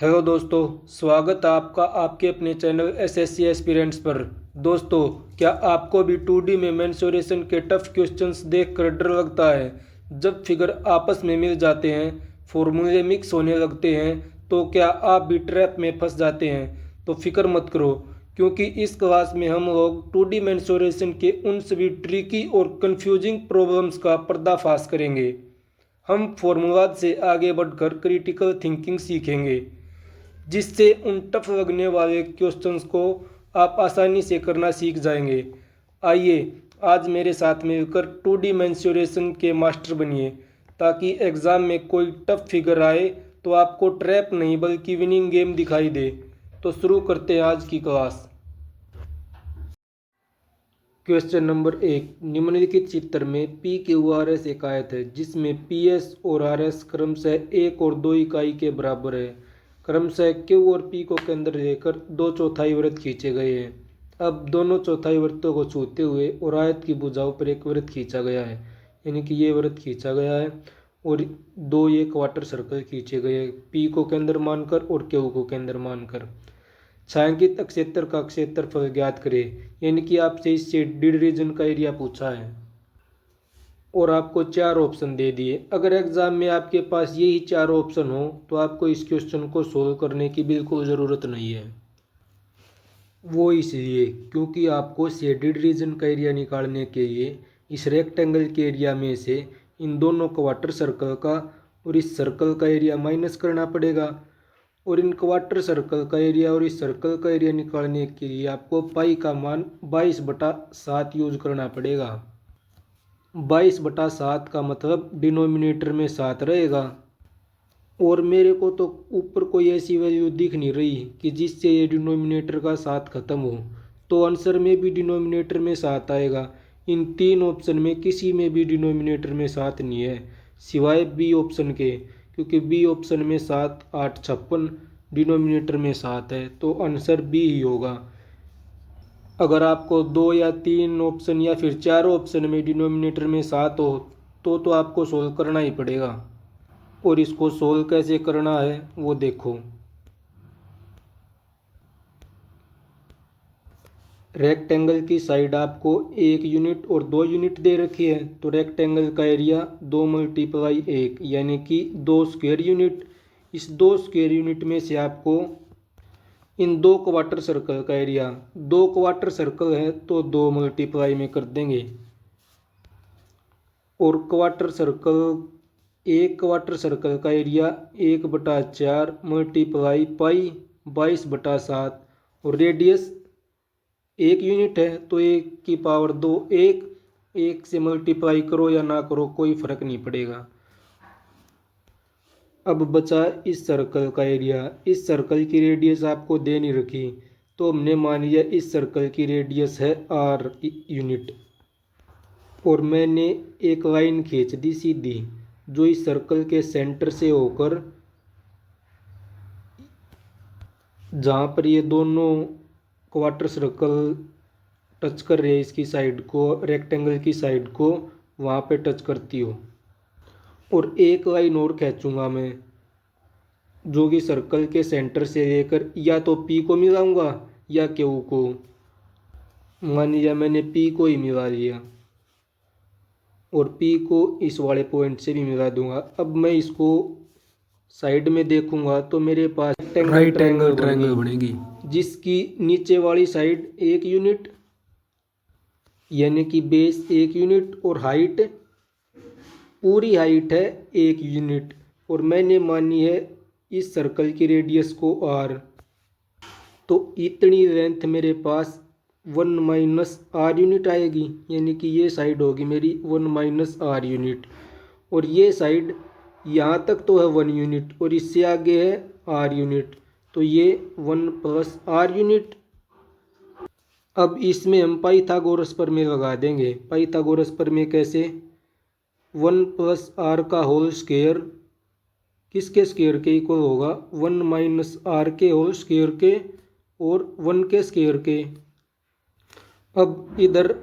Hello दोस्तों, स्वागत है आपका आपके अपने चैनल एसएससी एस्पिरेंट्स पर। दोस्तों, क्या आपको भी 2D में मेंसुरेशन के टफ क्वेश्चंस देखकर डर लगता है? जब फिगर आपस में मिल जाते हैं, फॉर्मूले मिक्स होने लगते हैं, तो क्या आप भी ट्रैप में फंस जाते हैं? तो फिक्र मत करो, क्योंकि इस क्लास में हम लोग 2D मेंसुरेशन के उन सभी ट्रिकी और कंफ्यूजिंग प्रॉब्लम्स का पर्दाफाश करेंगे। हम फॉर्मूला से आगे बढ़कर क्रिटिकल थिंकिंग सीखेंगे, जिससे उन टफ लगने वाले क्वेश्चंस को आप आसानी से करना सीख जाएंगे। आइए आज मेरे साथ मिलकर 2D मेंसुरेशन के मास्टर बनिए, ताकि एग्ज़ाम में कोई टफ फिगर आए तो आपको ट्रैप नहीं बल्कि विनिंग गेम दिखाई दे। तो शुरू करते हैं आज की क्लास। Question number 1। निम्नलिखित चित्र में पी क्यू आर एस एक आयत है, जिसमें पी एस और आर एस क्रमशः 1 और 2 इकाई के बराबर है। क्रमशः क्यू और पी को केंद्र लेकर 2 चौथाई वृत्त खींचे गए हैं। अब दोनों चौथाई वृत्तों को छूते हुए और आयत की भुजाओं पर एक वृत्त खींचा गया है, यानी कि ये वृत्त खींचा गया है और 2 ये क्वार्टर सर्कल खींचे गए हैं, पी को केंद्र मानकर और क्यू को केंद्र मानकर। छायांकित क्षेत्र का क्षेत्रफल ज्ञात करें, यानी कि आपसे इससे डिड रीजन का एरिया पूछा है और आपको 4 ऑप्शन दे दिए। अगर एग्जाम में आपके पास यही 4 ऑप्शन हो तो आपको इस क्वेश्चन को सोल्व करने की बिल्कुल ज़रूरत नहीं है। वो इसलिए क्योंकि आपको शेडेड रीजन का एरिया निकालने के लिए इस रेक्टेंगल के एरिया में से इन दोनों क्वार्टर सर्कल का और इस सर्कल का एरिया माइनस करना पड़ेगा, और इन क्वार्टर सर्कल का एरिया और इस सर्कल का एरिया निकालने के लिए आपको पाई का मान 22/7 यूज करना पड़ेगा। 22/7 का मतलब डिनोमिनेटर में 7 रहेगा, और मेरे को तो ऊपर कोई ऐसी वैल्यू दिख नहीं रही कि जिससे ये डिनोमिनेटर का 7 खत्म हो, तो आंसर में भी डिनोमिनेटर में 7 आएगा। इन 3 ऑप्शन में किसी में भी डिनोमिनेटर में 7 नहीं है, सिवाय बी ऑप्शन के, क्योंकि बी ऑप्शन में 7 8 56 डिनोमिनेटर में 7 है, तो आंसर बी ही होगा। अगर आपको 2 या 3 ऑप्शन या फिर 4 ऑप्शन में डिनोमिनेटर में 7 हो तो आपको सोल्व करना ही पड़ेगा। और इसको सोल्व कैसे करना है वो देखो। रेक्टेंगल की साइड आपको 1 यूनिट और 2 यूनिट दे रखी है, तो रेक्टेंगल का एरिया 2 × 1 यानी कि 2 स्क्वायर यूनिट। इस 2 स्क्वायर यूनिट में से आपको इन 2 क्वार्टर सर्कल का एरिया, 2 क्वार्टर सर्कल है तो 2 मल्टीप्लाई में कर देंगे, और क्वार्टर सर्कल एक क्वार्टर सर्कल का एरिया 1/4 मल्टीप्लाई पाई 22/7, और रेडियस 1 यूनिट है तो 1⁻²। 1 से मल्टीप्लाई करो या ना करो कोई फर्क नहीं पड़ेगा। अब बचा इस सर्कल का एरिया। इस सर्कल की रेडियस आपको दे नहीं रखी, तो हमने मान लिया इस सर्कल की रेडियस है r यूनिट, और मैंने एक लाइन खींच दी सीधी, जो इस सर्कल के सेंटर से होकर जहाँ पर ये दोनों क्वार्टर सर्कल टच कर रहे हैं इसकी साइड को, रेक्टेंगल की साइड को, वहाँ पे टच करती हो। और एक लाइन और खींचूंगा मैं, जो कि सर्कल के सेंटर से लेकर या तो पी को मिलाऊंगा या क्यू को। मान लिया मैंने पी को ही मिला लिया, और पी को इस वाले पॉइंट से भी मिला दूंगा। अब मैं इसको साइड में देखूंगा तो मेरे पास राइट एंगल ट्रायंगल बनेगी, जिसकी नीचे वाली साइड 1 यूनिट यानी कि बेस 1 यूनिट और हाइट, पूरी हाइट है 1 यूनिट, और मैंने मानी है इस सर्कल की रेडियस को r, तो इतनी लेंथ मेरे पास 1 - r यूनिट आएगी, यानी कि ये साइड होगी मेरी 1 - r यूनिट, और ये साइड यहाँ तक तो है 1 यूनिट और इससे आगे है r यूनिट, तो ये 1 + r यूनिट। अब इसमें हम पाइथागोरस प्रमेय लगा देंगे। पाइथागोरस प्रमेय कैसे? 1 + r का होल स्क्वायर किसके स्क्वायर के इक्वल होगा? 1 - r के होल स्क्वायर के और 1 के स्क्वायर के। अब इधर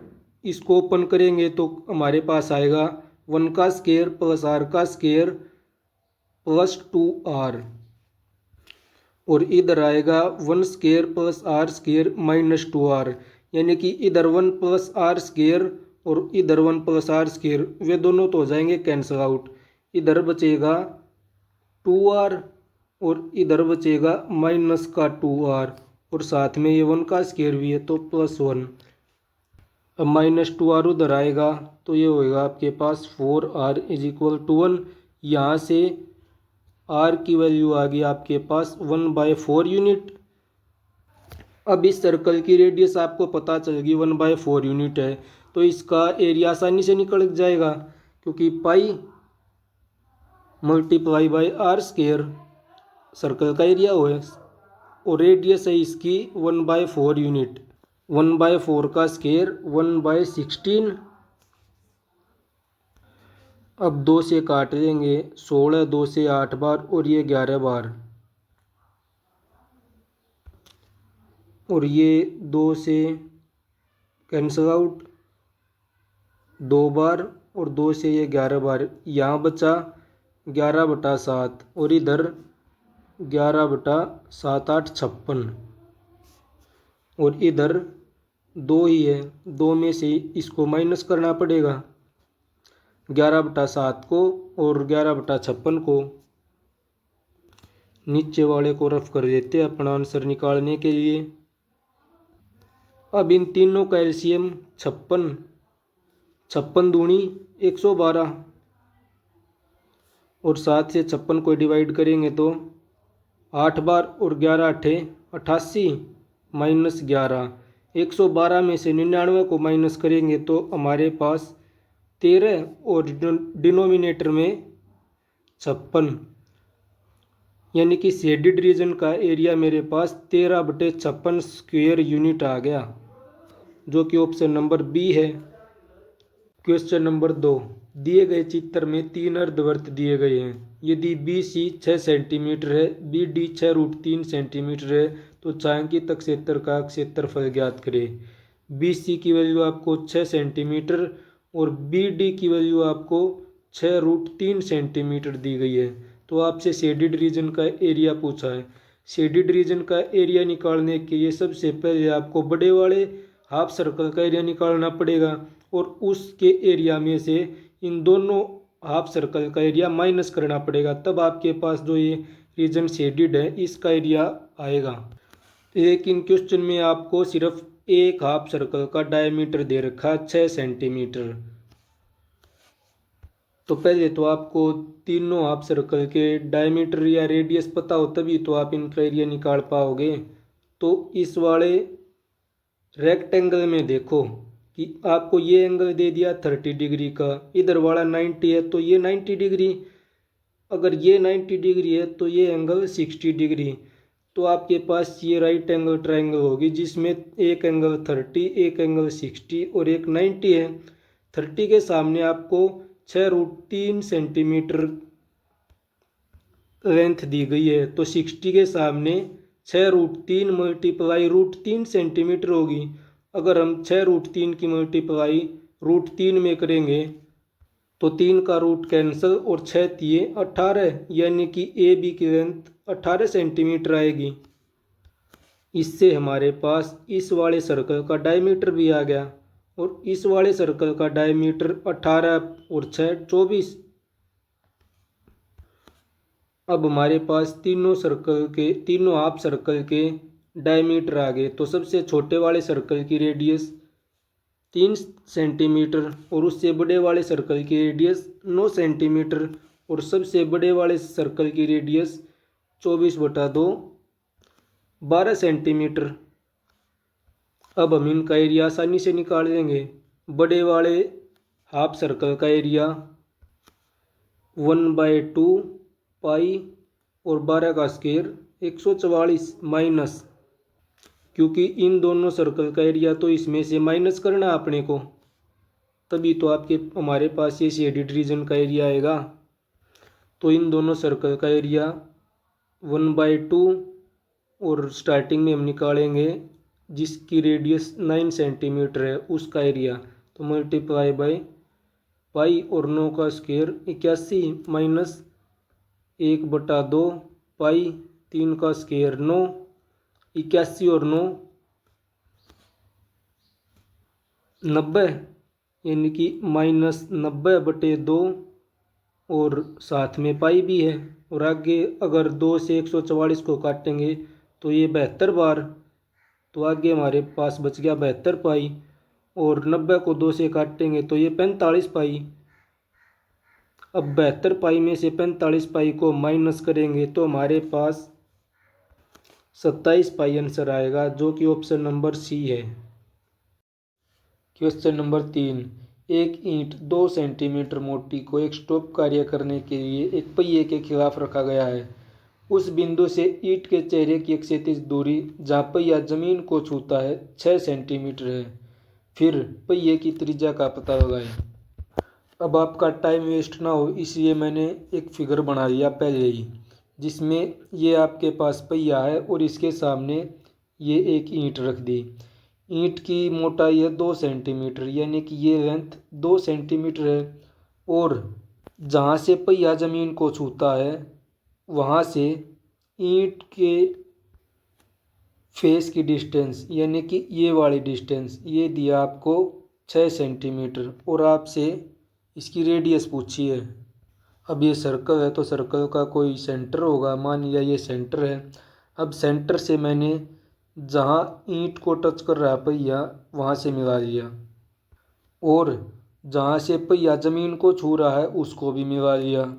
इसको ओपन करेंगे तो हमारे पास आएगा 1 का स्क्वायर + r का स्क्वायर + 2r। और इधर आएगा 1 square plus r square minus 2r, यानी कि इधर 1 प्लस आर स्क्वायर और इधर 1 प्लस आर स्क्वायर वे दोनों तो हो जाएंगे कैंसिल आउट। इधर बचेगा 2r और इधर बचेगा माइनस का 2r और साथ में ये 1 का स्क्वायर भी है तो +1। अब -2r उधर आएगा तो ये होएगा आपके पास 4r इज इक्वल टू 1। यहाँ से r की वैल्यू आ गई आपके पास 1/4 यूनिट। अब इस सर्कल की रेडियस आपको पता चल गई 1/4 यूनिट है, तो इसका एरिया आसानी से निकल जाएगा, क्योंकि pi multiply by r square circle का एरिया हो है और रेडियस है इसकी 1/4 यूनिट। 1/4 का स्क्वायर 1/16। अब 2 से काट देंगे, 16 2 से 8 बार और ये 11 बार, और ये 2 से कैंसल आउट 2 बार और 2 से ये 11 बार। यहाँ बचा 11/7 और इधर 11/7 8 56 और इधर 2 ही है, 2 में से इसको माइनस करना पड़ेगा 11/7 को और 11/56 को। नीचे वाले को रफ कर देते हैं अपना आंसर निकालने के लिए। अब इन तीनों का एलसीएम 56, 56 दूनी 112 और 7 से 56 को डिवाइड करेंगे तो 8 बार और 11 8 88 -11। 112 में से 99 को माइनस करेंगे तो हमारे पास 13 और डिनोमिनेटर में 56, यानी कि शेडेड रीजन का एरिया मेरे पास 13/56 स्क्वायर यूनिट आ गया, जो कि ऑप्शन नंबर बी है। क्वेश्चन नंबर 2, दिए गए चित्र में 3 अर्धवृत्त दिए गए हैं। यदि बी सी 6 सेंटीमीटर है, बी डी 6√3 सेंटीमीटर है, तो छायांकित क्षेत्र का क्षेत्रफल ज्ञात करें। बी सी की वैल्यू आपको 6 सेंटीमीटर और बी डी की वैल्यू आपको 6√3 सेंटीमीटर दी गई है। तो आपसे शेडेड रीजन का एरिया पूछा है। शेडेड रीजन का एरिया निकालने के लिए सबसे पहले आपको बड़े वाले हाफ सर्कल का एरिया निकालना पड़ेगा और उसके एरिया में से इन दोनों हाफ सर्कल का एरिया माइनस करना पड़ेगा, तब आपके पास जो ये रीजन शेडेड है इसका एरिया आएगा। लेकिन क्वेश्चन में आपको सिर्फ एक हाफ सर्कल का डायमीटर दे रखा 6 सेंटीमीटर। तो पहले तो आपको तीनों हाफ सर्कल के डायमीटर या रेडियस पता हो, तभी तो आप इनका एरिया निकाल पाओगे। तो इस वाले रेक्टेंगल में देखो कि आपको ये एंगल दे दिया 30 डिग्री का, इधर वाला 90 है तो ये 90 डिग्री, अगर ये 90 डिग्री है तो ये एंगल 60 डिग्री। तो आपके पास ये राइट एंगल ट्रायंगल होगी जिसमें एक एंगल 30, एक एंगल 60 और एक 90 है। 30 के सामने आपको 6√3 सेंटीमीटर लेंथ दी गई है, तो 60 के सामने 6√3 मल्टीप्लाई √3 सेंटीमीटर होगी। अगर हम 6√3 की मल्टीप्लाई √3 में करेंगे तो 3 का रूट कैंसिल और 6 तिये 18, यानी कि ए बी की लेंथ 18 सेंटीमीटर आएगी। इससे हमारे पास इस वाले सर्कल का डायमीटर भी आ गया और इस वाले सर्कल का डायमीटर 18 और 6 24। अब हमारे पास तीनों हाफ सर्कल के डायमीटर आ गए। तो सबसे छोटे वाले सर्कल की रेडियस 3 सेंटीमीटर और उससे बड़े वाले सर्कल की रेडियस 9 सेंटीमीटर और सबसे बड़े वाले सर्कल की रेडियस 24/2 12 सेंटीमीटर। अब हम इनका एरिया आसानी से निकाल लेंगे। बड़े वाले हाफ सर्कल का एरिया 1/2 पाई और 12 का स्क्वायर 144 माइनस, क्योंकि इन दोनों सर्कल का एरिया तो इसमें से माइनस करना अपने को, तभी तो हमारे पास ये शेडेड रीजन का एरिया आएगा। तो इन दोनों सर्कल का एरिया 1/2 और स्टार्टिंग में हम निकालेंगे जिसकी रेडियस 9 सेंटीमीटर है उसका एरिया, तो मल्टीप्लाई बाई पाई और 9 का स्क्वायर 81 माइनस 1/2 पाई 3 का स्क्वायर 9, 81 और 9 90, यानी कि -90/2 और साथ में पाई भी है। और आगे अगर 2 से 144 को काटेंगे तो ये 72 बार, तो आगे हमारे पास बच गया 72 पाई। और 90 को 2 से काटेंगे तो ये 45 पाई। अब 72 पाई में से 45 पाई को माइनस करेंगे तो हमारे पास 27 पाई आंसर आएगा, जो कि ऑप्शन नंबर सी है। क्वेश्चन नंबर 3, एक ईंट 2 सेंटीमीटर मोटी को एक स्टॉप कार्य करने के लिए एक पहिए के खिलाफ रखा गया है। उस बिंदु से ईंट के चेहरे की एक क्षैतिज दूरी जहाँ पहिया जमीन को छूता है 6 सेंटीमीटर है। फिर पहिए की त्रिज्या का पता लगाएं। अब आपका टाइम वेस्ट ना हो इसलिए मैंने एक फिगर बना लिया पहले ही, जिसमें ये आपके पास पहिया है और इसके सामने ये एक ईंट रख दी। ईंट की मोटाई है 2 सेंटीमीटर, यानी कि ये लेंथ 2 सेंटीमीटर है। और जहाँ से पहिया ज़मीन को छूता है वहाँ से ईंट के फेस की डिस्टेंस, यानी कि ये वाली डिस्टेंस, ये दिया आपको 6 सेंटीमीटर। और आपसे इसकी रेडियस पूछी है। अब ये सर्कल है तो सर्कल का कोई सेंटर होगा, मान लिया ये सेंटर है। अब सेंटर से मैंने जहाँ ईंट को टच कर रहा है पहिया वहाँ से मिला लिया, और जहाँ से पहिया ज़मीन को छू रहा है उसको भी मिला लिया।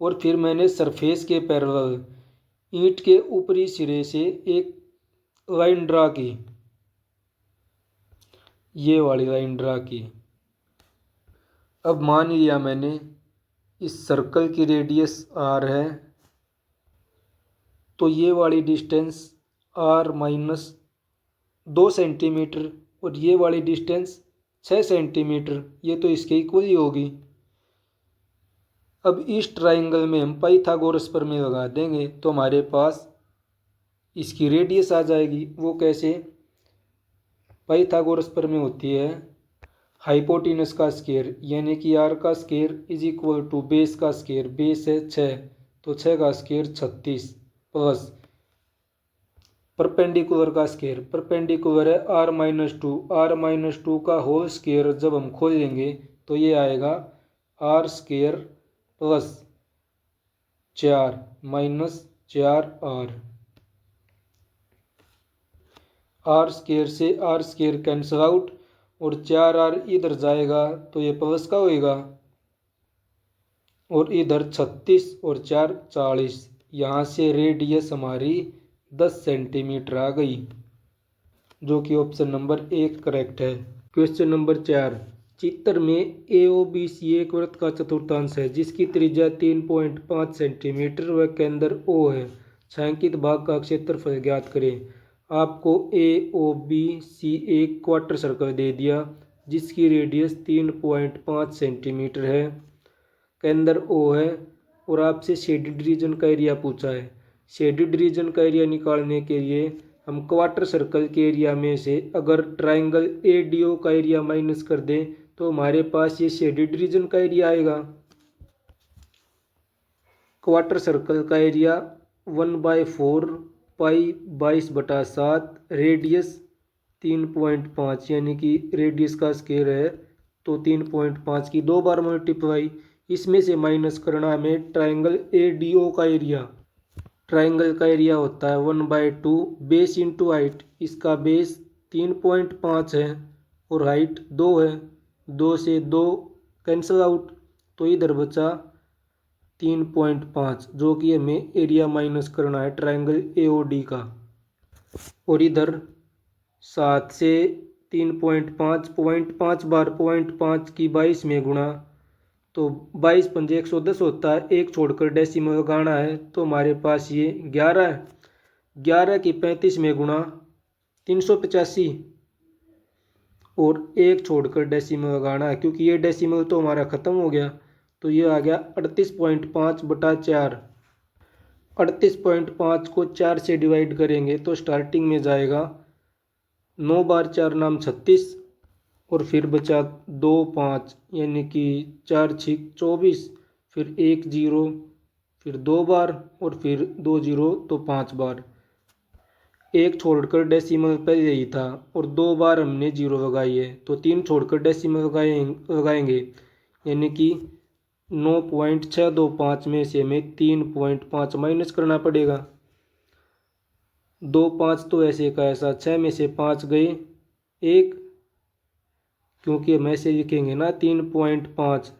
और फिर मैंने सरफेस के पैरेलल ईंट के ऊपरी सिरे से एक लाइन ड्रा की, ये वाली लाइन ड्रा की। अब मान लिया मैंने इस सर्कल की रेडियस r है, तो ये वाली डिस्टेंस r-2 सेंटीमीटर और ये वाली डिस्टेंस 6 सेंटीमीटर, ये तो इसके इक्वल ही होगी। अब इस ट्राइंगल में हम पाइथागोरस प्रमेय लगा देंगे तो हमारे पास इसकी रेडियस आ जाएगी। वो कैसे? पाइथागोरस प्रमेय होती है हाइपोटेनस का स्क्वायर, यानी कि r का square is equal to base का स्क्वायर। बेस है 6 तो 6 का स्क्वायर 36 प्लस परपेंडिकुलर का स्क्वायर, परपेंडिकुलर है r-2, r-2 का होल स्क्वायर जब हम खोल लेंगे तो ये आएगा r square plus 4 minus 4r। r square से r स्क्वायर कैंसिल आउट और 4r इधर जाएगा तो ये प्लस का होएगा, और इधर 36 और 4 40। यहाँ से रेडियस हमारी 10 सेंटीमीटर आ गई, जो कि ऑप्शन नंबर 1 करेक्ट है। क्वेश्चन नंबर 4, चित्र में AOBC एक वृत्त का चतुर्थांश है जिसकी त्रिज्या 3.5 सेंटीमीटर व केंद्र O है। छायांकित भाग का क्षेत्रफल ज्ञात करें। आपको AOBC एक क्वार्टर सर्कल दे दिया जिसकी रेडियस 3.5 सेंटीमीटर है, केंद्र O है, और आपसे शेडेड रीजन का एरिया पूछा है। शेडेड रीजन का एरिया निकालने के लिए हम क्वार्टर सर्कल के एरिया में से अगर ट्राइंगल ADO का एरिया माइनस कर दें तो हमारे पास ये शेडेड रीजन का एरिया आएगा। क्वार्टर सर्कल का एरिया 1/4 पाई 22/7, रेडियस 3.5, यानी कि रेडियस का स्क्वायर है तो 3.5 की 2 बार मल्टीप्लाई, इसमें से माइनस करना हमें ट्राइंगल ADO का एरिया। ट्राइंगल का एरिया होता है 1/2 बेस इंटू हाइट। इसका बेस 3.5 है और हाइट 2 है, 2 से 2 कैंसिल आउट तो इधर बचा 3.5, जो कि हमें एरिया माइनस करना है ट्राइंगल AOD का। और इधर 7 से 3.5 0.5 बार 0.5 की 22 में गुणा तो 22 पंजे 110 होता है। एक छोड़कर डेसिमल लगाना है तो हमारे पास ये 11 है। 11 की 35 में गुणा 385, और एक छोड़कर डेसिमल लगाना है क्योंकि ये डेसिमल तो हमारा ख़त्म हो गया, तो ये आ गया 38.5/4। 38.5 को 4 से डिवाइड करेंगे तो स्टार्टिंग में जाएगा 9 बार 4 नाम 36, और फिर बचा 2 5, यानी कि 4 6 24, फिर 1 0, फिर 2 बार और फिर 2 जीरो तो 5 बार। एक छोड़कर डेसिमल पहले ही था और 2 बार हमने जीरो लगाई है, तो 3 छोड़कर डेसिमल लगाएंगे, यानी कि 9.625 में से हमें 3.5 माइनस करना पड़ेगा। 2 5 तो ऐसे का ऐसा, 6 में से 5 गए 1, क्योंकि हम ऐसे लिखेंगे ना 3.5,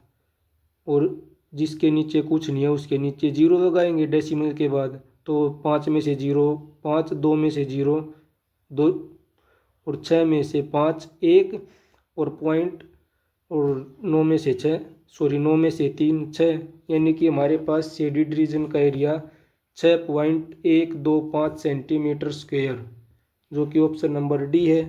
और जिसके नीचे कुछ नहीं है उसके नीचे जीरो लगाएंगे डेसिमल के बाद। तो 5 में से जीरो 5, 2 में से जीरो 2, और 6 में से 5 1, और पॉइंट, और 9 में से 6, सॉरी 9 में से 3 6, यानी कि हमारे पास शेडिड रीजन का एरिया 6.125 सेंटीमीटर स्क्वेयर, जो कि ऑप्शन नंबर डी है।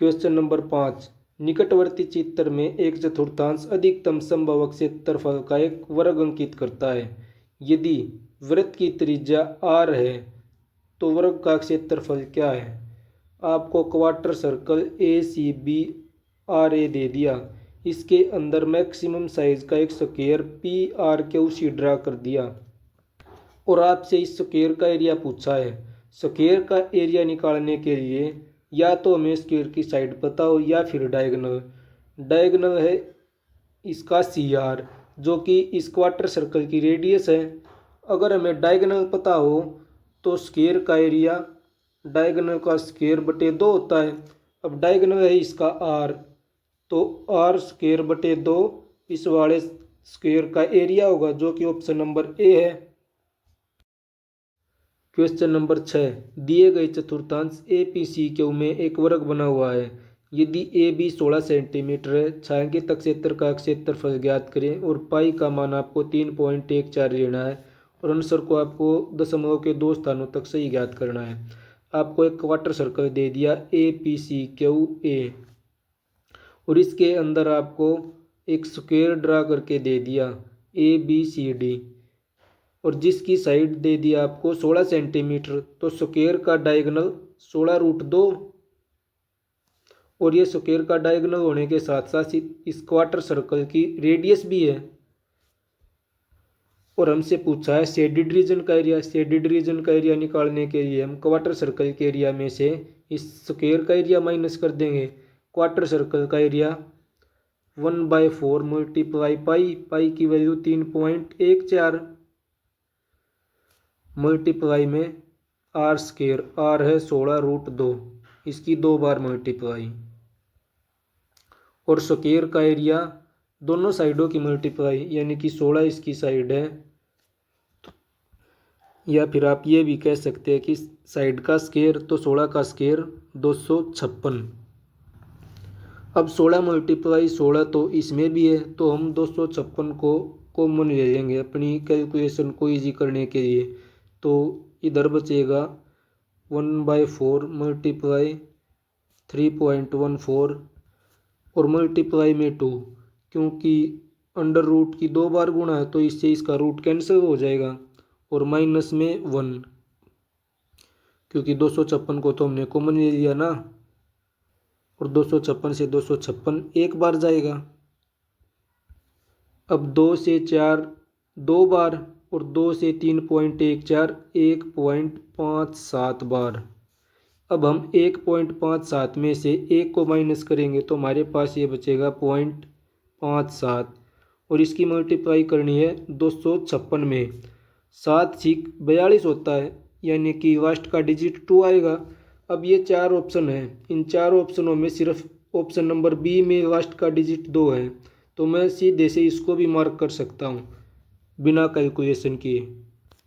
क्वेश्चन नंबर 5, निकटवर्ती चित्र में एक चतुर्थांश अधिकतम संभव क्षेत्रफल का एक वर्ग अंकित करता है। यदि वृत्त की त्रिज्या r है तो वर्ग का क्षेत्रफल क्या है। आपको quarter circle A C B R A दे दिया, इसके अंदर मैक्सिमम साइज का एक square P R Q C draw कर दिया, और आपसे इस स्क्वायर का एरिया पूछा है। स्क्वायर का एरिया निकालने के लिए या तो हमें स्क्वायर की साइड पता हो या फिर डायगोनल। डायगोनल है इसका सी आर, जो कि इस क्वार्टर सर्कल की रेडियस है। अगर हमें डायगोनल पता हो तो स्क्वायर का एरिया डायगोनल का स्क्वायर बटे 2 होता है। अब डायगोनल है इसका आर, तो आर स्क्वायर बटे 2 इस वाले स्क्वायर का एरिया होगा, जो कि ऑप्शन नंबर ए है। क्वेश्चन नंबर 6, दिए गए चतुर्थांश ए पी सी क्यू में एक वर्ग बना हुआ है। यदि ए बी 16 सेंटीमीटर है, छायांकित क्षेत्र का क्षेत्रफल ज्ञात करें और पाई का मान आपको 3.14 लेना है, और आंसर को आपको दशमलव के 2 स्थानों तक सही ज्ञात करना है। आपको एक क्वार्टर सर्कल दे दिया A P C Q A, और इसके अंदर आपको एक स्क्वायर ड्रा करके दे दिया ए बी सी डी, और जिसकी साइड दे दिया आपको 16 सेंटीमीटर, तो स्क्वायर का डायगोनल 16√2, और ये स्क्वायर का डायगोनल होने के साथ साथ इस क्वार्टर सर्कल की रेडियस भी है। और हमसे पूछा है शेडिड रीजन का एरिया। शेडिड रीजन का एरिया निकालने के लिए हम क्वार्टर सर्कल के एरिया में से इस स्क्वायर का एरिया माइनस कर देंगे। क्वार्टर सर्कल का एरिया 1/4 मल्टीप्लाई पाई, पाई की वैल्यू 3.14, मल्टीप्लाई में आर स्क्वायर, आर है 16√2, इसकी 2 बार मल्टीप्लाई, और स्क्वायर का एरिया दोनों साइडों की मल्टीप्लाई, यानी कि 16 इसकी साइड है, या फिर आप ये भी कह सकते हैं कि साइड का स्क्वायर, तो 16 का स्क्वायर 256। अब 16 मल्टीप्लाई 16 तो इसमें भी है, तो हम 256 को कॉमन ले लेंगे अपनी कैलकुलेशन को इजी करने के लिए। तो इधर बचेगा 1/4 मल्टीप्लाई 3.14 और मल्टीप्लाई में 2, क्योंकि अंडर रूट की 2 बार गुणा है तो इससे इसका रूट कैंसिल हो जाएगा, और माइनस में 1, क्योंकि 256 को तो हमने कॉमन ले लिया ना, और 256 से 256 एक बार जाएगा। अब 2 से 4 2 बार, और 2 से 3.14 1.57 बार। अब हम 1.57 में से 1 को माइनस करेंगे तो हमारे पास ये बचेगा 0.57, और इसकी मल्टीप्लाई करनी है 256 में। 7 6 42 होता है, यानी कि लास्ट का डिजिट 2 आएगा। अब ये 4 ऑप्शन है, इन 4 ऑप्शनों में सिर्फ ऑप्शन नंबर बी में लास्ट का डिजिट 2 है, तो मैं सीधे से इसको भी मार्क कर सकता हूँ बिना कैलकुलेशन किए।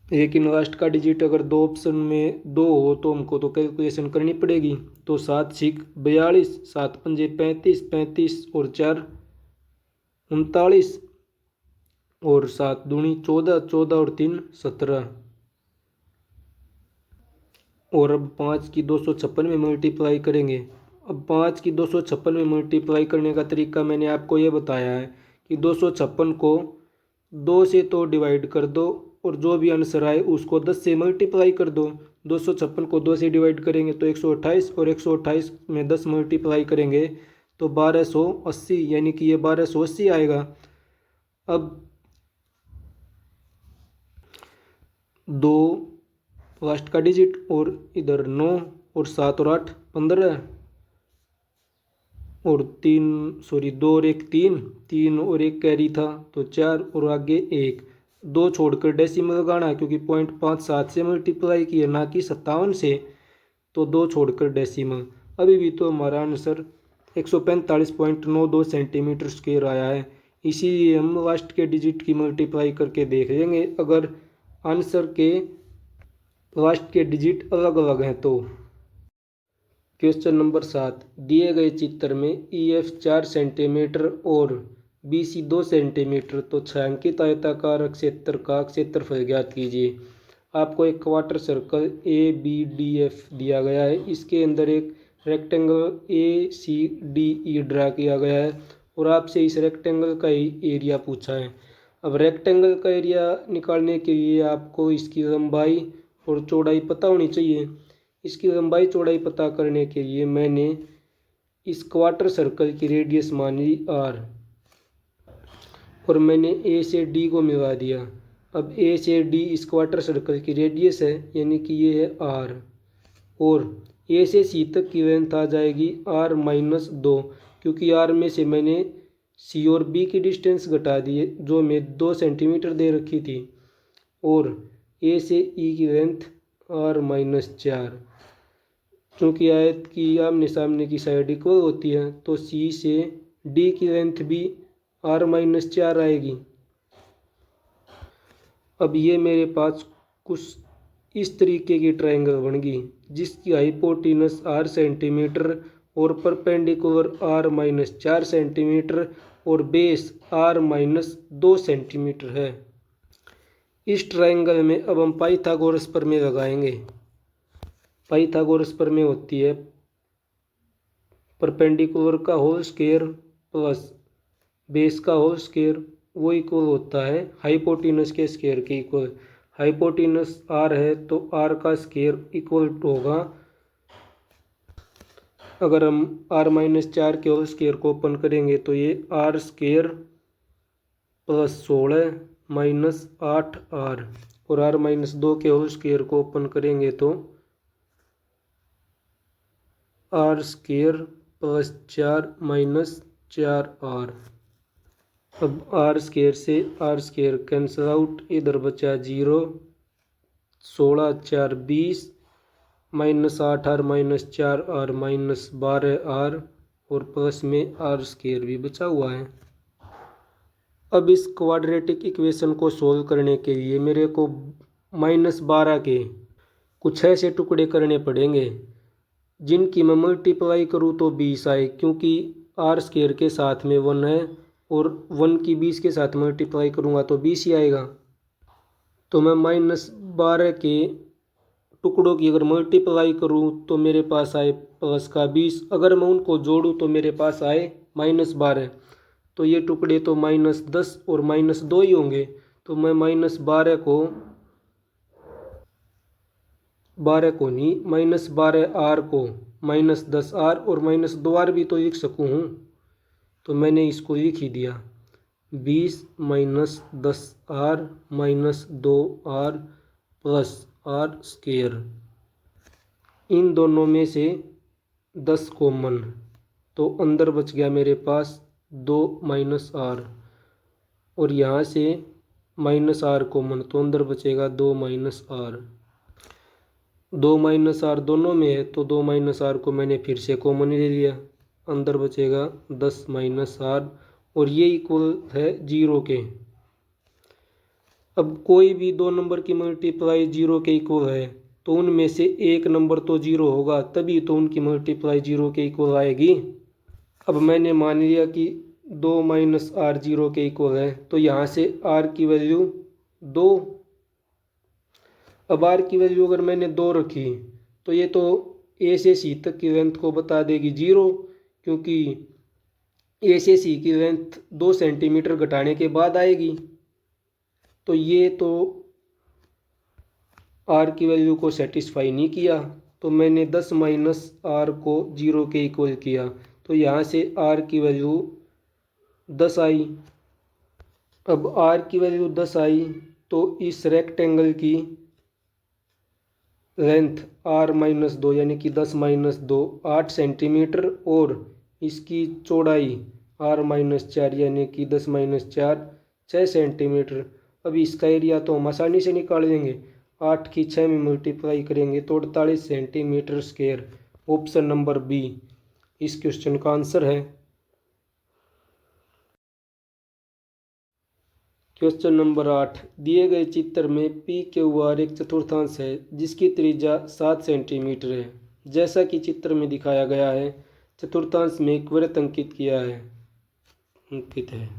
लेकिन लास्ट का डिजिट अगर 2 ऑप्शन में 2 हो तो हमको तो कैलकुलेशन करनी पड़ेगी। तो 7 6 42, 7 5 35, 35 और 4 39, और 7 दूनी 14, 14 और 3 17, और अब 5 की 256 में मल्टीप्लाई करेंगे। अब 5 की 256 में मल्टीप्लाई करने का तरीका मैंने आपको ये बताया है कि 256 को 2 से तो डिवाइड कर दो, और जो भी आंसर आए उसको 10 से मल्टीप्लाई कर दो। 256 को 2 से डिवाइड करेंगे तो 128, और 128 में 10 मल्टीप्लाई करेंगे तो 1280, यानी कि ये 1280 आएगा। अब 2 लास्ट का डिजिट और इधर 9 और 7 और 8 15 और 2 और 1 3 और 1 कैरी था तो 4 और आगे 1 2 छोड़कर डेसिमल लगाना क्योंकि 0.57 से मल्टीप्लाई किया ना कि 57 से, तो 2 छोड़कर डेसिमल। अभी भी तो हमारा आंसर 145.92 सेंटीमीटर स्क्वायर आया है। इसीलिए हम लास्ट के डिजिट की मल्टीप्लाई करके देख लेंगे अगर आंसर के लास्ट के डिजिट अलग अलग हैं तो। क्वेश्चन नंबर 7, दिए गए चित्र में EF 4 सेंटीमीटर और BC 2 सेंटीमीटर तो छायांकित आयताकार क्षेत्र का क्षेत्रफल ज्ञात कीजिए। आपको एक क्वार्टर सर्कल ABDF दिया गया है, इसके अंदर एक रेक्टेंगल ACDE ड्रा किया गया है और आपसे इस रेक्टेंगल का ही एरिया पूछा है। अब रेक्टेंगल का एरिया निकालने के लिए आपको इसकी लंबाई और चौड़ाई पता होनी चाहिए। इसकी लंबाई चौड़ाई पता करने के लिए मैंने इस क्वार्टर सर्कल की रेडियस मान ली R और मैंने A से D को मिला दिया। अब A से D इस क्वार्टर सर्कल की रेडियस है यानी कि ये है R और A से C तक की लेंथ आ जाएगी R-2 क्योंकि R में से मैंने C और B की डिस्टेंस घटा दी है जो मैं 2 सेंटीमीटर दे रखी थी और A से E की लेंथ R-4। क्योंकि आयत की आमने सामने की साइड इक्वल होती है तो C से D की लेंथ भी R-4 आएगी। अब ये मेरे पास कुछ इस तरीके की ट्रायंगल बन गई जिसकी हाइपोटेनस R सेंटीमीटर और परपेंडिकुलर R-4 सेंटीमीटर और बेस R-2 सेंटीमीटर है। इस ट्रायंगल में अब हम पाइथागोरस प्रमेय लगाएंगे। पाइथागोरस प्रमेय होती है परपेंडिकुलर का होल स्क्वायर प्लस बेस का होल स्क्वायर वो इक्वल होता है हाइपोटेनस के स्क्वायर के इक्वल। हाइपोटेनस R है तो R का स्क्वायर इक्वल होगा, अगर हम R-4 के होल स्क्वायर को ओपन करेंगे तो ये R square plus 16 minus 8R और R-2 के होल स्क्वायर को ओपन करेंगे तो R square plus 4 minus 4R। अब R स्क्वायर से R स्क्वायर कैंसिल आउट, इधर बचा 0, 16 4 20 minus 8R minus 4R minus 12R और प्लस में R स्क्वायर भी बचा हुआ है। अब इस क्वाड्रेटिक इक्वेशन को सोल्व करने के लिए मेरे को -12 के कुछ ऐसे टुकड़े करने पड़ेंगे जिनकी मैं मल्टीप्लाई करूँ तो 20 आए क्योंकि R स्क्वायर के साथ में 1 है और 1 की 20 के साथ मल्टीप्लाई करूँगा तो 20 ही आएगा। तो मैं -12 के टुकड़ों की अगर मल्टीप्लाई करूँ तो मेरे पास आए प्लस का 20, अगर मैं उनको जोड़ूँ तो मेरे पास आए -12। तो ये टुकड़े तो -10 और -2 ही होंगे। तो मैं -12 को नहीं -12R को -10R और -2R भी तो लिख सकूँ हूँ, तो मैंने इसको लिख ही दिया 20 -10R -2R plus R square. इन दोनों में से 10 कॉमन तो अंदर बच गया मेरे पास 2 -R और यहाँ से -R कॉमन तो अंदर बचेगा 2 -R। 2 -R दोनों में है तो 2 -R को मैंने फिर से कॉमन ले लिया, अंदर बचेगा 10 -R और ये इक्वल है 0 के। अब कोई भी दो नंबर की मल्टीप्लाई 0 के इक्वल है तो उनमें से एक नंबर तो 0 होगा तभी तो उनकी मल्टीप्लाई 0 के इक्वल आएगी। अब मैंने मान लिया कि 2 -R 0 के इक्वल है तो यहाँ से R की वैल्यू 2। अब R की वैल्यू अगर मैंने 2 रखी तो ये तो A से C तक की लेंथ को बता देगी 0 क्योंकि A से C की लेंथ 2 सेंटीमीटर घटाने के बाद आएगी। तो ये तो R की वैल्यू को सेटिस्फाई नहीं किया तो मैंने 10 -R को 0 के इक्वल किया तो यहाँ से R की वैल्यू 10 आई। अब R की वैल्यू 10 आई तो इस रेक्टेंगल की लेंथ r-2 यानी कि 10-2 8 सेंटीमीटर और इसकी चौड़ाई r-4 यानी कि 10-4 6 सेंटीमीटर। अब इसका एरिया तो हम आसानी से निकाल लेंगे। 8 की 6 में मल्टीप्लाई करेंगे तो 48 centimetre square. Option number B इस क्वेश्चन का आंसर है। क्वेश्चन नंबर 8, दिए गए चित्र में पी क्यू आर एक चतुर्थांश है जिसकी त्रिज्या 7 सेंटीमीटर है। जैसा कि चित्र में दिखाया गया है, चतुर्थांश में एक वृत्त अंकित है।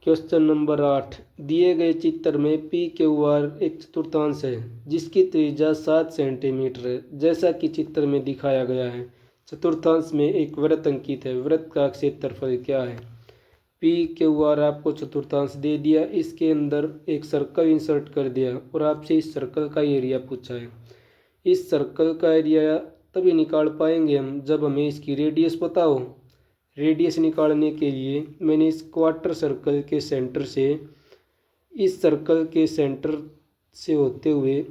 क्वेश्चन नंबर 8, दिए गए चित्र में पी क्यू आर एक चतुर्थांश है जिसकी त्रिज्या 7 सेंटीमीटर है। जैसा कि चित्र में दिखाया गया है, चतुर्थांश में एक वृत्त अंकित है। वृत्त का क्षेत्रफल क्या है? पी क्यू आर आपको चतुर्थांश दे दिया, इसके अंदर एक सर्कल इंसर्ट कर दिया और आपसे इस सर्कल का एरिया पूछा है। इस सर्कल का एरिया तभी निकाल पाएंगे हम जब हमें इसकी रेडियस पता हो। रेडियस निकालने के लिए मैंने इस क्वार्टर सर्कल के सेंटर से इस सर्कल के सेंटर से होते हुए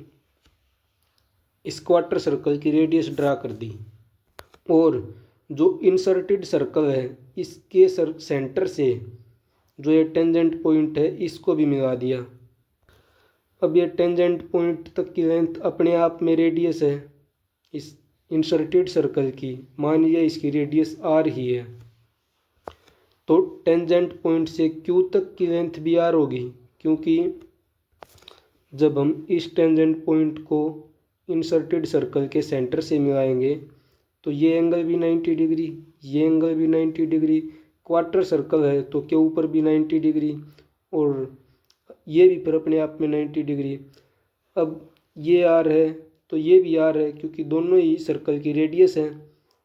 इस क्वार्टर सर्कल की रेडियस ड्रा कर दी और जो इंसर्टेड सर्कल है इसके सेंटर से जो ये टेंजेंट पॉइंट है इसको भी मिला दिया। अब ये टेंजेंट पॉइंट तक की लेंथ अपने आप में रेडियस है इस इंसर्टेड सर्कल की। मान लिया इसकी रेडियस आर ही है, तो टेंजेंट पॉइंट से क्यू तक की लेंथ भी आर होगी, क्योंकि जब हम इस टेंजेंट पॉइंट को इंसर्टेड सर्कल के सेंटर से मिलाएंगे तो ये एंगल भी 90 डिग्री, ये एंगल भी 90 डिग्री। क्वार्टर सर्कल है तो के ऊपर भी 90 डिग्री और ये भी फिर अपने आप में 90 डिग्री। अब ये आर है तो ये भी आर है, क्योंकि दोनों ही सर्कल की रेडियस है।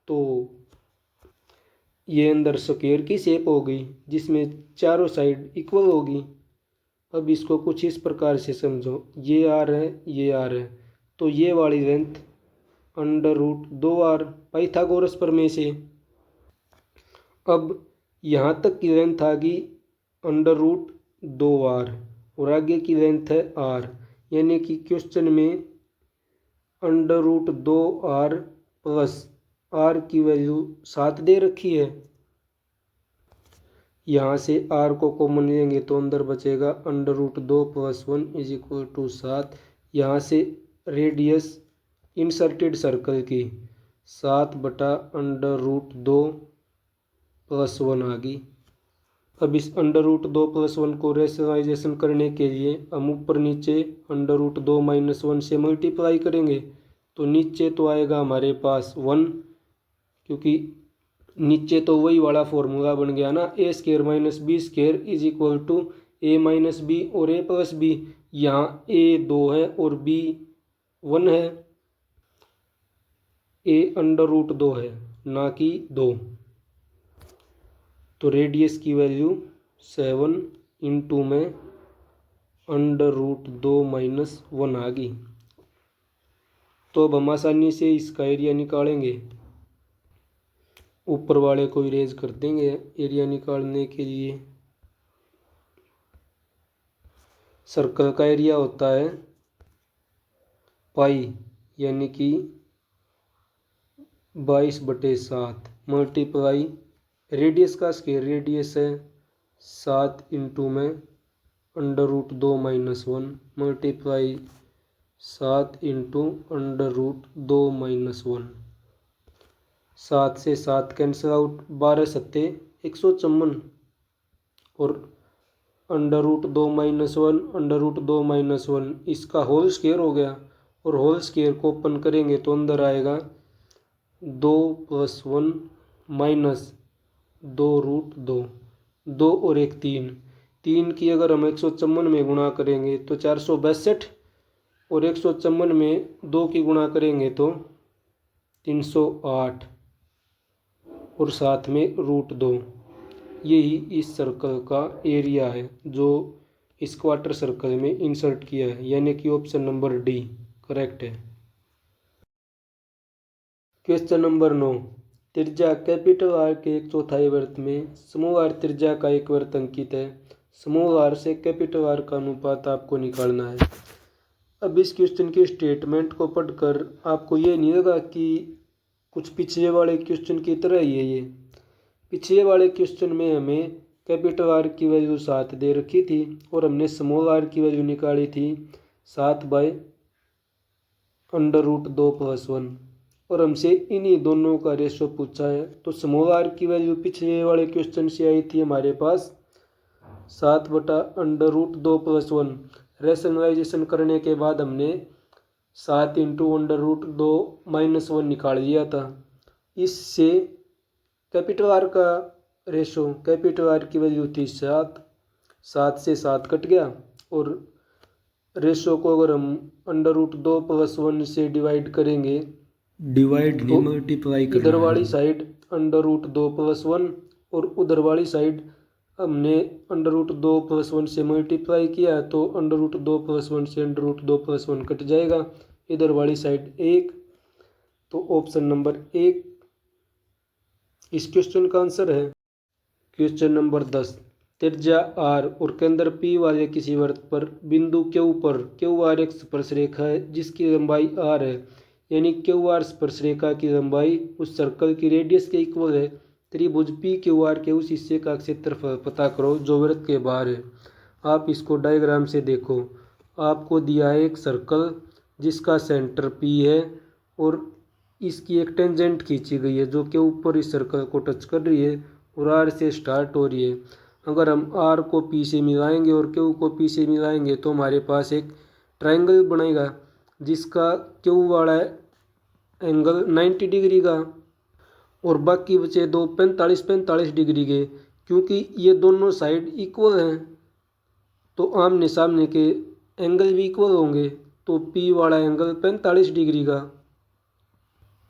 तो ये अंदर स्क्वायर की शेप हो गई जिसमें चारों साइड इक्वल होगी। अब इसको कुछ इस प्रकार से समझो, ये आर है, ये आर है, तो ये वाली लेंथ √2r पाइथागोरस प्रमेय से। अब यहाँ तक की लेंथ आ गई √2r और आगे की लेंथ है r, यानी कि क्वेश्चन में √2r प्लस r की वैल्यू 7 दे रखी है। यहाँ से r को कॉमन लेंगे तो अंदर बचेगा √2 + 1 = 7। यहाँ से रेडियस इंसर्टेड सर्कल की 7/√2 + 1 आ गई। अब इस √2 + 1 को रेशनलाइजेशन करने के लिए हम ऊपर नीचे √2 - 1 से मल्टीप्लाई करेंगे तो नीचे तो आएगा हमारे पास 1, क्योंकि नीचे तो वही वाला फॉर्मूला बन गया ना, a² - b² = a - b और a + b। यहाँ a 2 है और b 1 है, a √2 है ना कि 2। तो रेडियस की वैल्यू 7 इंटू में √2 - 1 आ गई। तो अब हम आसानी से इसका एरिया निकालेंगे। ऊपर वाले को इरेज कर देंगे एरिया निकालने के लिए। सर्कल का एरिया होता है पाई, यानी कि 22/7 मल्टीप्लाई रेडियस का स्क्वायर, रेडियस है 7 इंटू में √2 - 1 मल्टीप्लाई 7 इंटू √2 - 1। 7 से 7 कैंसिल आउट, 12 × 7 = 154 और √2 - 1 √2 - 1 इसका होल स्क्वायर हो गया और होल स्क्वायर को ओपन करेंगे तो अंदर आएगा 2 + 1 - 2√2, 2 और 1 3। 3 की अगर हम 154 में गुणा करेंगे तो 462 और 154 में 2 की गुणा करेंगे तो 308 और साथ में √2। यही इस सर्कल का एरिया है जो इस क्वार्टर सर्कल में इंसर्ट किया है, यानी कि ऑप्शन नंबर डी करेक्ट है। क्वेश्चन नंबर 9, त्रिज्या कैपिटल आर के 1/4 वृत्त में समूह आर त्रिज्या का एक वृत्त अंकित है। समूह आर से कैपिटल आर का अनुपात आपको निकालना है। अब इस क्वेश्चन के स्टेटमेंट को पढ़कर आपको ये नहीं लगा कि कुछ पिछले वाले क्वेश्चन की तरह ही है। ये पिछले वाले क्वेश्चन में हमें कैपिटल आर की वैल्यू 7 दे रखी थी और हमने स्मॉल आर की वैल्यू निकाली थी 7/√2+1 और हमसे इन्हीं दोनों का रेशो पूछा है। तो स्मॉल आर की वैल्यू पिछले वाले क्वेश्चन से आई थी हमारे पास 7/√2+1। रैशनलाइजेशन करने के बाद हमने 7 × √2 - 1 निकाल लिया था। इससे कैपिटल आर का रेशो, कैपिटल आर की वैल्यू थी 7 से 7 कट गया और रेशो को अगर हम √2+1 से डिवाइड करेंगे, डिवाइड नहीं मल्टीप्लाई करना, इधर वाली साइड √2+1 और उधर वाली साइड हमने √2+1 से मल्टीप्लाई किया तो √2+1 से √2+1 कट जाएगा, इधर वाली साइड 1। तो ऑप्शन नंबर 1 इस क्वेश्चन का आंसर है। क्वेश्चन नंबर 10, त्रिज्या r और केंद्र P वाले किसी वृत्त पर बिंदु Q पर QR एक स्पर्शरेखा है जिसकी लंबाई r है, यानी QR स्पर्शरेखा की लंबाई उस सर्कल की रेडियस के इक्वल है। त्रिभुज PQR के उस हिस्से का क्षेत्रफल पता करो जो वृत्त के बाहर है। आप इसको डायग्राम से देखो। आपको दिया है एक सर्कल जिसका सेंटर P है और इसकी एक टेंजेंट खींची गई है जो कि ऊपर इस सर्कल को टच कर रही है और R से स्टार्ट हो रही है। अगर हम R को P से मिलाएंगे और Q को P से मिलाएंगे तो हमारे पास एक ट्रायंगल बनेगा जिसका Q वाला एंगल 90 डिग्री का और बाकी बचे दो 45 डिग्री के। क्योंकि ये दोनों साइड इक्वल हैं तो आमने सामने के एंगल भी इक्वल होंगे, तो P वाला एंगल 45 डिग्री का।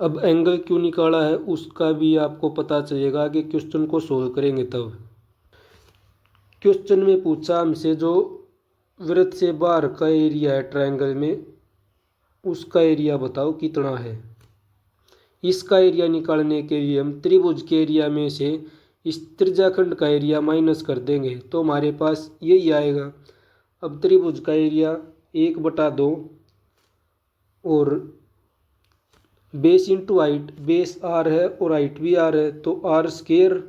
अब एंगल क्यों निकाला है उसका भी आपको पता चलेगा कि क्वेश्चन को सोल्व करेंगे तब। क्वेश्चन में पूछा हमसे जो वृत्त से बाहर का एरिया है ट्रायंगल में, उसका एरिया बताओ कितना है। इसका एरिया निकालने के लिए हम त्रिभुज के एरिया में से इस त्रिज्याखंड का एरिया माइनस कर देंगे तो हमारे पास यही आएगा। अब त्रिभुज का एरिया 1/2 और base into height, base r है और हाइट भी r है तो r²,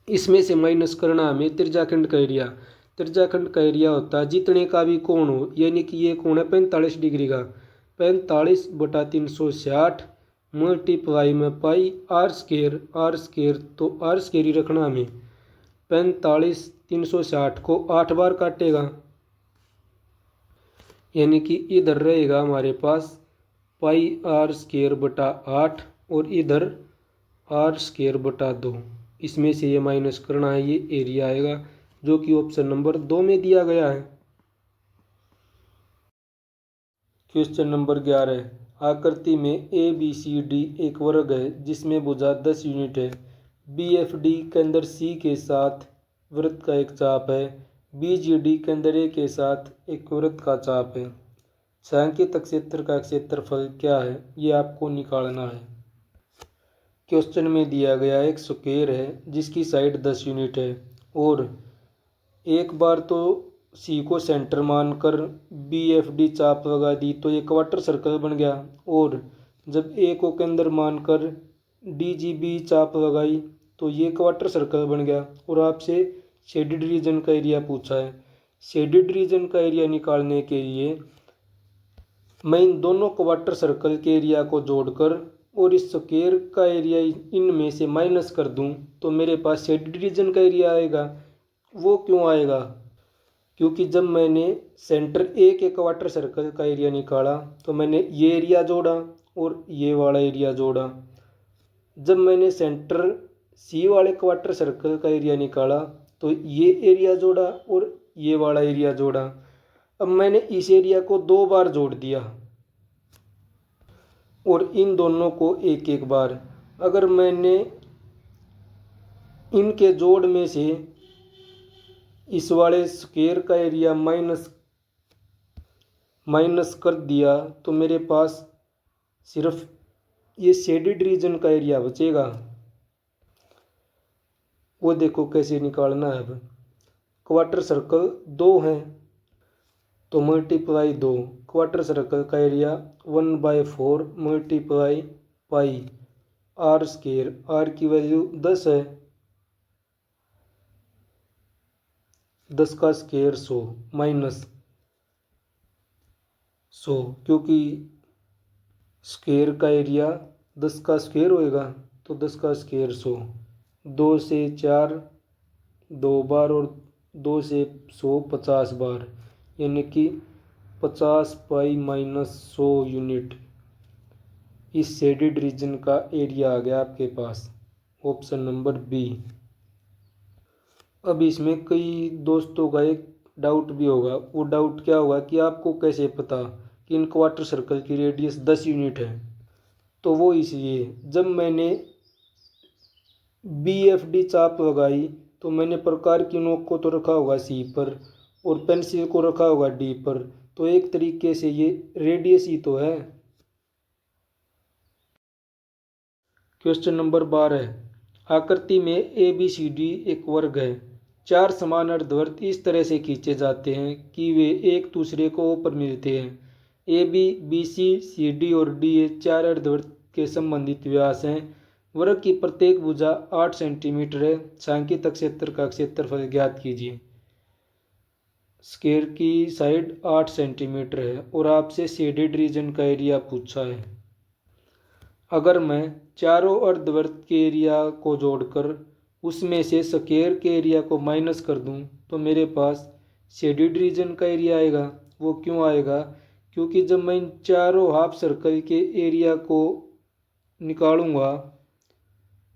इसमें से माइनस करना हमें त्रिज्याखंड का एरिया। त्रिज्याखंड का एरिया होता है जितने का भी कोण हो, यानी कि ये कोण है 45 डिग्री का, 45/360 मल्टीप्लाई में पाई r², तो r² ही रखना हमें। 45 360 को 8 बार काटेगा, यानी कि इधर रहेगा हमारे पास πr² और इधर r²/2। इसमें से ये माइनस करना है, ये एरिया आएगा जो कि ऑप्शन नंबर 2 में दिया गया है। क्वेश्चन नंबर 11, आकृति में ABCD एक वर्ग है जिसमें भुजा 10 यूनिट है। BFD केंद्र C के साथ वृत्त का एक चाप है। BGD केंद्र A के साथ एक वृत्त का चाप है। छायांकित क्षेत्र का क्षेत्रफल क्या है, ये आपको निकालना है। क्वेश्चन में दिया गया एक स्क्वायर है जिसकी साइड 10 यूनिट है और एक बार तो C को सेंटर मानकर BFD चाप लगा दी तो ये क्वार्टर सर्कल बन गया, और जब A को केंद्र मानकर DGB चाप लगाई तो ये क्वार्टर सर्कल बन गया। और आपसे शेडेड रीजन का एरिया पूछा है। शेडेड रीजन का एरिया निकालने के लिए मैं इन दोनों क्वार्टर सर्कल के एरिया को जोड़कर और इस स्क्वायर का एरिया इनमें से माइनस कर दूं तो मेरे पास शेडेड रीजन का एरिया आएगा। वो क्यों आएगा? क्योंकि जब मैंने सेंटर A के क्वार्टर सर्कल का एरिया निकाला तो मैंने ये एरिया जोड़ा और ये वाला एरिया जोड़ा। जब मैंने सेंटर C वाले क्वार्टर सर्कल का एरिया निकाला तो ये एरिया जोड़ा और ये वाला एरिया जोड़ा। अब मैंने इस एरिया को 2 बार जोड़ दिया और इन दोनों को एक एक बार। अगर मैंने इनके जोड़ में से इस वाले स्क्वायर का एरिया माइनस कर दिया तो मेरे पास सिर्फ ये शेडेड रीजन का एरिया बचेगा। वो देखो कैसे निकालना है। अब क्वार्टर सर्कल 2 हैं तो मल्टीप्लाई 2, क्वार्टर सर्कल का area 1/4 multiply pi r square, r की वैल्यू 10 है, 10 का स्क्वायर 100 माइनस 100, क्योंकि स्क्वायर का एरिया 10 का स्क्वायर होएगा तो 10 का स्क्वायर 100, 2 से 4 2 बार और 2 से 100 50 बार, यानी कि 50 पाई माइनस 100 यूनिट इस शेडेड रीजन का एरिया आ गया आपके पास, ऑप्शन नंबर बी। अब इसमें कई दोस्तों का एक डाउट भी होगा, वो डाउट क्या होगा कि आपको कैसे पता कि इन क्वार्टर सर्कल की रेडियस 10 यूनिट है। तो वो इसलिए जब मैंने BFD चाप लगाई तो मैंने प्रकार की नोक को तो रखा होगा C पर और पेंसिल को रखा होगा D पर, तो एक तरीके से ये रेडियस ही तो है। क्वेश्चन नंबर 12, आकृति में ABCD एक वर्ग है। 4 समान अर्धवृत्त इस तरह से खींचे जाते हैं कि वे एक दूसरे को ऊपर मिलते हैं। AB, BC, CD और DA 4 अर्धवृत्त के संबंधित व्यास हैं। वर्ग की प्रत्येक भुजा 8 सेंटीमीटर है। सांख्यिक क्षेत्र का क्षेत्रफल ज्ञात कीजिए। स्क्वायर की साइड 8 सेंटीमीटर है और आपसे शेडेड रीजन का एरिया पूछा है। अगर मैं चारों अर्धवृत्त के एरिया को जोड़कर उसमें से स्क्वायर के एरिया को माइनस कर दूं तो मेरे पास शेडेड रीजन का एरिया आएगा। वो क्यों आएगा? क्योंकि जब मैं इन चारों हाफ सर्कल के एरिया को निकालूंगा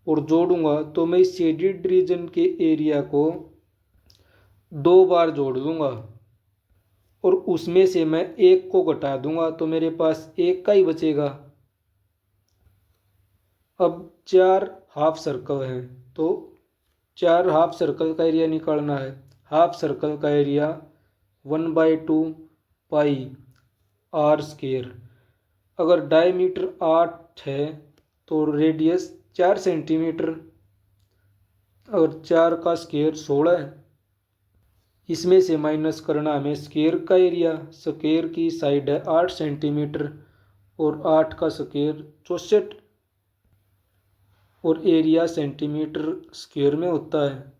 और जोड़ूंगा तो मैं इस शेडेड रीजन के एरिया को 2 बार जोड़ दूंगा और उसमें से मैं एक को घटा दूंगा तो मेरे पास एक का ही बचेगा। अब 4 हाफ सर्कल हैं तो 4 हाफ सर्कल का एरिया निकालना है। हाफ सर्कल का एरिया 1/2 पाई आर स्क्वायर। अगर डायमीटर 8 है तो रेडियस 4 सेंटीमीटर, अगर 4 का स्क्वायर 16 है, इसमें से माइनस करना हमें स्क्वायर का एरिया। स्क्वायर की साइड है 8 सेंटीमीटर और 8 का स्क्वायर 64 और एरिया सेंटीमीटर स्क्वायर में होता है,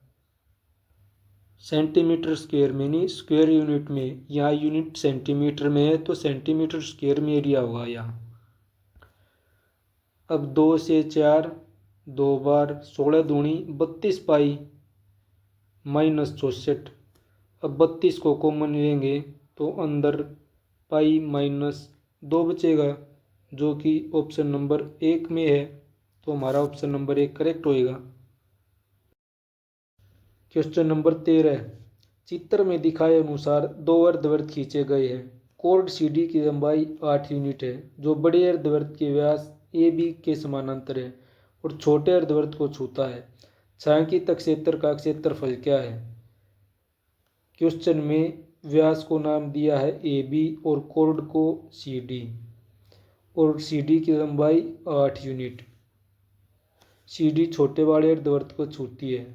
सेंटीमीटर स्क्वायर में नहीं, स्क्वायर यूनिट में। यहाँ यूनिट सेंटीमीटर में है तो सेंटीमीटर स्क्वायर में एरिया होगा यहाँ। अब 2 से 4 2 बार 16 दूनी 32 पाई माइनस 64। अब 32 को कॉमन लेंगे तो अंदर पाई माइनस 2 बचेगा जो कि ऑप्शन नंबर 1 में है, तो हमारा ऑप्शन नंबर 1 करेक्ट होएगा। क्वेश्चन नंबर 13, चित्र में दिखाए अनुसार 2 अर्धवृत्त खींचे गए हैं। कोण CD की लंबाई 8 यूनिट है जो बड़े अर्धवृत्त के व्यास AB के समानांतर है और छोटे अर्धवृत्त को छूता है। छायांकित क्षेत्र का क्षेत्रफल क्या है? क्वेश्चन में व्यास को नाम दिया है AB और कोण को CD और CD की लंबाई 8 यूनिट। CD छोटे वाले अर्धवृत्त को छूती है,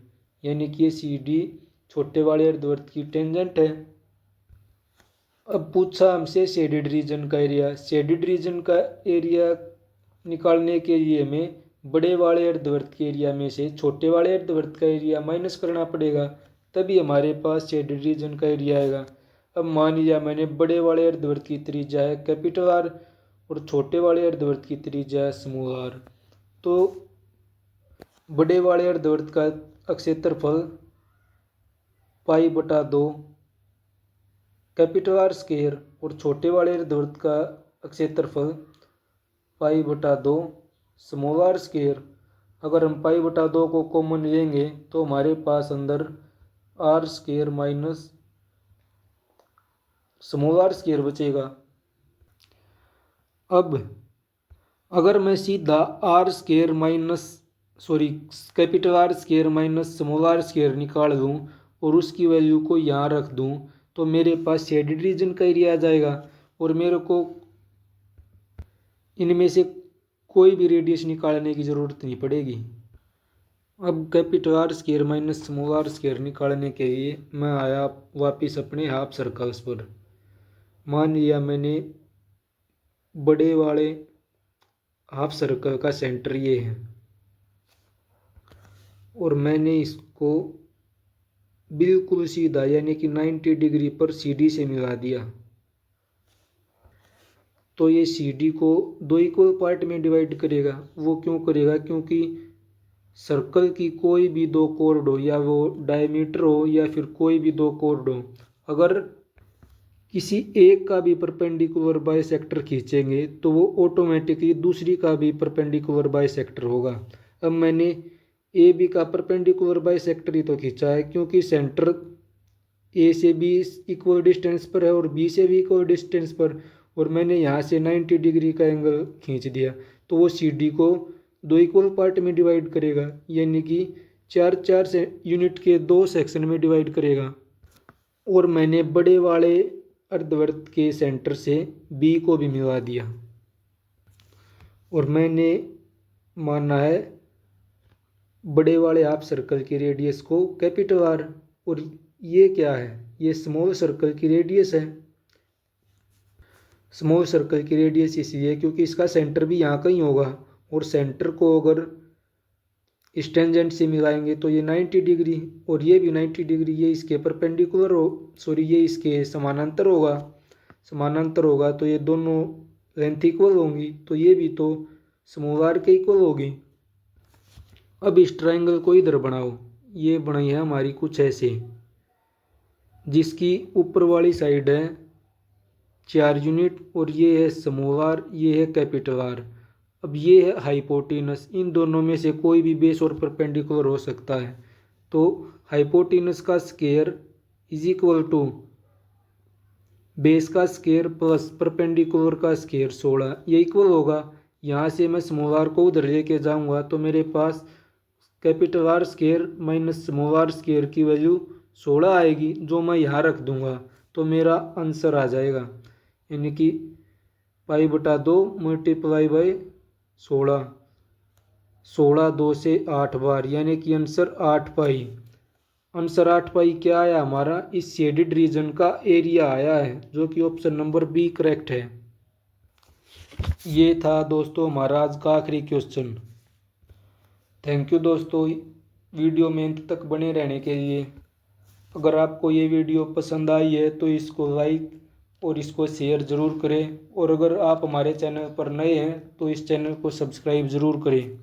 यानी कि ये CD छोटे वाले अर्धवृत्त की टेंजेंट है। अब पूछा हमसे शेडेड रीजन का एरिया। शेडेड रीजन का एरिया निकालने के लिए हमें बड़े वाले अर्धवृत्त के एरिया में से छोटे वाले अर्धवृत्त का एरिया माइनस करना पड़ेगा, तभी हमारे पास शेडेड रीजन का एरिया आएगा। अब मान लिया मैंने बड़े वाले अर्धवृत्त की त्रिज्या है कैपिटल आर और छोटे वाले अर्धवृत्त की त्रिज्या है स्मॉल आर, तो बड़े वाले अर्धवृत्त का क्षेत्रफल पाई बटा 2 कैपिटल आर स्क्वायर और छोटे वाले अर्धवृत्त का क्षेत्रफल पाई बटा 2 स्मॉल आर स्क्वायर। अगर हम पाई बटा 2 को कॉमन लेंगे तो हमारे पास अंदर r square minus small are square बचेगा। अब अगर मैं सीधा r square capital are square minus small are square निकाल दूं और उसकी वैल्यू को यहाँ रख दूं तो मेरे पास शेडेड रीजन का एरिया आ जाएगा और मेरे को इनमें से कोई भी रेडियस निकालने की ज़रूरत नहीं पड़ेगी। अब capital are square minus small are square निकालने के लिए मैं आया वापिस अपने हाफ सर्कल्स पर। मान लिया मैंने बड़े वाले हाफ सर्कल का सेंटर ये है और मैंने इसको बिल्कुल सीधा यानी कि 90 डिग्री पर सीडी से मिला दिया। तो ये सीडी को दो इक्वल पार्ट में डिवाइड करेगा। वो क्यों करेगा? क्योंकि सर्कल की कोई भी दो कॉर्ड हो, या वो डायमीटर हो या फिर कोई भी दो कॉर्ड हो, अगर किसी एक का भी परपेंडिकुलर बाइसेक्टर खींचेंगे तो वो ऑटोमेटिकली दूसरी का भी परपेंडिकुलर बाइसेक्टर होगा। अब मैंने ए बी का परपेंडिकुलर बाइसेक्टर ही तो खींचा है, क्योंकि सेंटर ए से बी इक्वल डिस्टेंस पर है और बी से भी इक्वल डिस्टेंस पर, और मैंने यहाँ से 90 डिग्री का एंगल खींच दिया। तो वो सी डी को दो इक्वल पार्ट में डिवाइड करेगा, यानी कि 4 से यूनिट के दो सेक्शन में डिवाइड करेगा। और मैंने बड़े वाले अर्धवृत्त के सेंटर से बी को भी मिला दिया और मैंने माना है बड़े वाले हाफ सर्कल की रेडियस को कैपिटल आर। और ये क्या है? ये स्मॉल सर्कल की रेडियस है। स्मॉल सर्कल की रेडियस इसलिए क्योंकि इसका सेंटर भी यहाँ कहीं होगा, और सेंटर को अगर इस टेंजेंट से मिलाएंगे तो ये 90 डिग्री और ये भी 90 डिग्री, ये इसके परपेंडिकुलर ये इसके समानांतर होगा तो ये दोनों लेंथ इक्वल होंगी, तो ये भी तो स्मॉल आर के इक्वल होगी। अब इस ट्रायंगल को इधर बनाओ। ये बनाई है हमारी कुछ ऐसे, जिसकी ऊपर वाली साइड है 4 यूनिट और ये है स्मॉल आर, ये है कैपिटल आर। अब ये है हाइपोटेनस। इन दोनों में से कोई भी बेस और परपेंडिकुलर हो सकता है। तो हाइपोटेनस का square is equal to base का स्क्वायर प्लस परपेंडिकुलर का स्क्वायर 16, ये इक्वल होगा। यहाँ से मैं स्मॉल आर को उधर लेके जाऊँगा तो मेरे पास capital are square minus small are square की वैल्यू 16 आएगी, जो मैं यहाँ रख दूँगा तो मेरा आंसर आ जाएगा, यानी कि π/2 मल्टीप्लाई बाई 16। 16 2 से 8 बार, यानी कि आंसर 8 पाई। आंसर 8 पाई क्या आया हमारा? इस शेडेड रीजन का एरिया आया है, जो कि ऑप्शन नंबर बी करेक्ट है। ये था दोस्तों हमारा आज का आखिरी क्वेश्चन। थैंक यू दोस्तों वीडियो में अंत तक बने रहने के लिए। अगर आपको ये वीडियो पसंद आई है तो इसको लाइक और इसको शेयर ज़रूर करें, और अगर आप हमारे चैनल पर नए हैं तो इस चैनल को सब्सक्राइब ज़रूर करें।